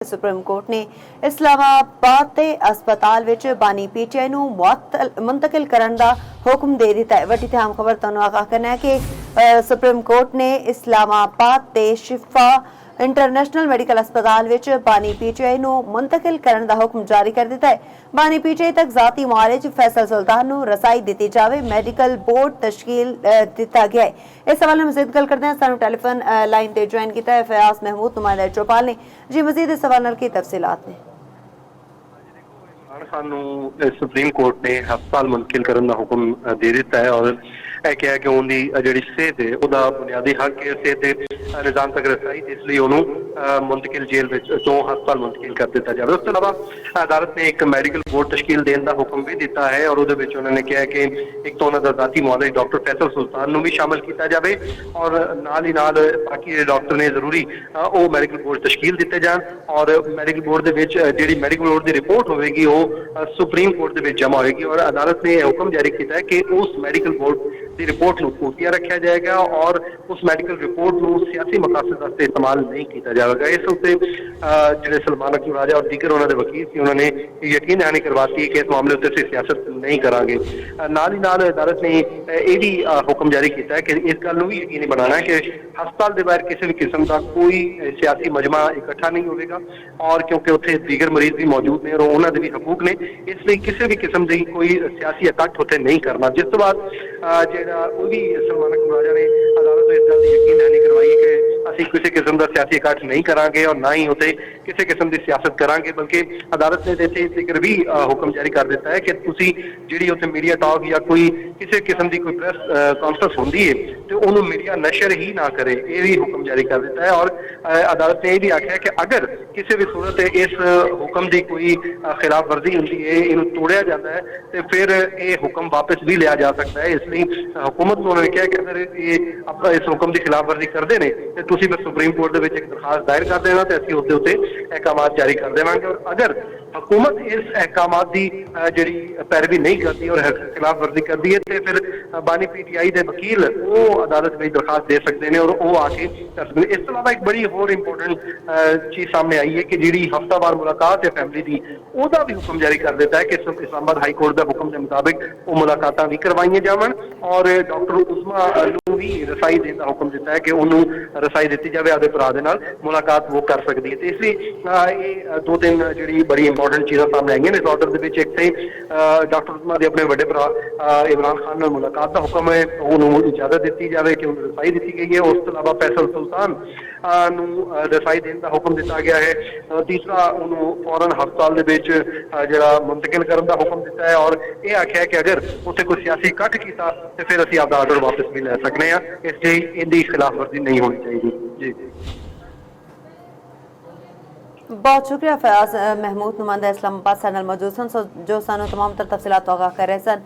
Supreme court ਨੇ ਇਸਲਾਮਾਬਾਦ ਦੇ ਹਸਪਤਾਲ ਵਿੱਚ ਬਾਨੀ ਪੀਟੀਆਈ ਨੂੰ ਮੁੰਤਕਿਲ ਕਰਨ ਦਾ ਹੁਕਮ ਦੇ ਦਿੱਤਾ ਹੈ। ਵੱਡੀ ਅਹਿਮ ਖਬਰ ਤੁਹਾਨੂੰ ਆਗਾਹ ਕਰਨਾ ਹੈ ਕਿ ਸੁਪਰੀਮ ਕੋਰਟ ਨੇ ਇਸਲਾਮਾਬਾਦ ਦੇ ਸ਼ਿਫਾ इंटरनेशनल मेडिकल अस्पताल विच बानी पीटीआई नूं मुंतकिल करन दा हुक्म जारी कर दिता है। बानी पीटीआई तक जाती मामले च फैसल सुल्तान नूं रसाई दी जावे, मेडिकल बोर्ड तश्कील दिता गया है। इस सवाल में मजीद गल करते हैं, सानू टेलीफोन लाइन ते ज्वाइन किया है फयाज महमूद नुमाइंदा चौपाल ने। जी मजीद इस सवाल की तफसीलात ने। सुप्रीम कोर्ट ने हस्पताल मुंतकिल करने का हुक्म दे दिता है और कहा कि उनकी जी सेहत है वह बुनियादी हक है सेहत निजाम तक रसाई, इसलिए उन्होंने मुंतकिल जेल तो हस्पताल मुंतकिल कर दिता जाए। उस अलावा अदालत ने एक मैडिकल बोर्ड तश्कील देने का हुक्म भी दिता है और उन्होंने कहा कि एक तो उन्होंने जाती मुआलज डॉक्टर फैसल सुल्तान को भी शामिल किया जाए और नाल ही नाल बाकी डॉक्टर ने जरूरी वो मैडिकल बोर्ड तश्कील दिते जान और मैडिकल बोर्ड जी मैडिकल बोर्ड की रिपोर्ट होगी वो सुप्रीम कोर्ट के जमा होगी और अदालत ने हुक्म जारी किया है कि उस मैडिकल बोर्ड की रिपोर्ट को खुफिया रखा जाएगा और उस मैडिकल रिपोर्ट को सियासी मकासद वास्ते इस्तेमाल नहीं किया जाएगा। इस उत्ते जो सलमान अकबर राजा और दीगर उन्होंने वकील थे उन्होंने यकीन दहानी करवाती है कि इस मामले उत्ते सियासत नहीं करांगे। नाल ही नाल अदालत ने यह भी हुक्म जारी किया है कि इस गल भी यकीनी बनाना है कि हस्पताल के बाहर किसी भी किस्म का कोई सियासी मजमा इकट्ठा नहीं होगा और क्योंकि उत्थे दीगर मरीज भी मौजूद ने और उन्होंने भी हकूक ने, इसलिए किसी भी किस्म की कोई सियासी इकट्ठ उत्थे नहीं करना। जिस तो बाद सलमान अकबर राजा ने अदालत को इस गल की यकीन दहानी करवाई कि ਅਸੀਂ ਕਿਸੇ किस्म का सियासी इकट्ठ नहीं करांगे और ना ही उत्थे किसी किस्म की सियासत करांगे, बल्कि अदालत ने इत्थे जिक्र भी हुक्म जारी कर दिता है कि तुसी जिहड़ी उत्थे मीडिया टॉक या कोई किसी किस्म की कोई प्रेस कॉन्फ्रेंस होंदी है तो उन्होंने मीडिया नशर ही ना करे, ये भी हुक्म जारी कर दिता है। और अदालत ने यह भी आख्या कि अगर किसी भी सूरत इस हुक्म की कोई खिलाफ वर्जी होंदी है, इन्हू तोड़िया जाता है तो फिर ये हुक्म वापस भी लिया जा सकता है। इसलिए हुकूमत ने उन्होंने कहा कि अगर ये इस हुक्म की खिलाफ वर्जी करते हैं तो तुसी फिर सुप्रीम कोर्ट के एक दरखास्त दायर कर देना तो असं उसके उत्ते अहकाम जारी कर देवांगे और अगर हुकूमत इस अहकाम की जी पैरवी नहीं करती और खिलाफ वर्जी करती है तो फिर बानी पीटीआई के वकील वो अदालत में दरखास्त दे सकते हैं और वो आके कर सकते हैं। इस अलावा एक बड़ी होर इंपोर्टेंट चीज़ सामने आई है कि जी हफ्तावार मुलाकात है फैमिली की वह भी हुक्म जारी कर दिता है कि इस्लामाबाद हाई कोर्ट के हुक्म के मुताबिक वो मुलाकात भी करवाई जावन और डॉक्टर उस्मा नूं भी रसाई देने का हुक्म दिता है कि उन्होंने रसाई दी जाए आपके भरा के नाल मुलाकात वो कर सकती है। तो इसलिए ये दो तीन जी बड़ी इंपॉर्टेंट चीज़ा सामने आई हैं इस ऑर्डर के एक तो डॉक्टर उस्मा के अपने बड़े भरा इमरान खान नाल मुलाकात का हुक्म है उन्होंने इजाजत दी जाए कि उन्होंने रसाई दी गई है। उस तो अलावा फैसल सुल्तान रसाई देने का हुक्म दिता गया है। तीसरा उन्होंने फौरन हस्पताल जरा मुंतकिल करने का हुक्म दिता है और ये आख्या है कि अगर उत्थे कोई सियासी इकट्ठ किया तो फिर असीं आपका आर्डर वापस भी लै सकते हैं, इसलिए इनकी खिलाफ वर्जी नहीं होनी चाहिए। जी बहुत शुक्रिया फयाज महमूद नुमाइंदा इस्लामाबाद साडे नाल मौजूद सन जो सानू तमाम तर तफसीलात आगाह कर रहे सन।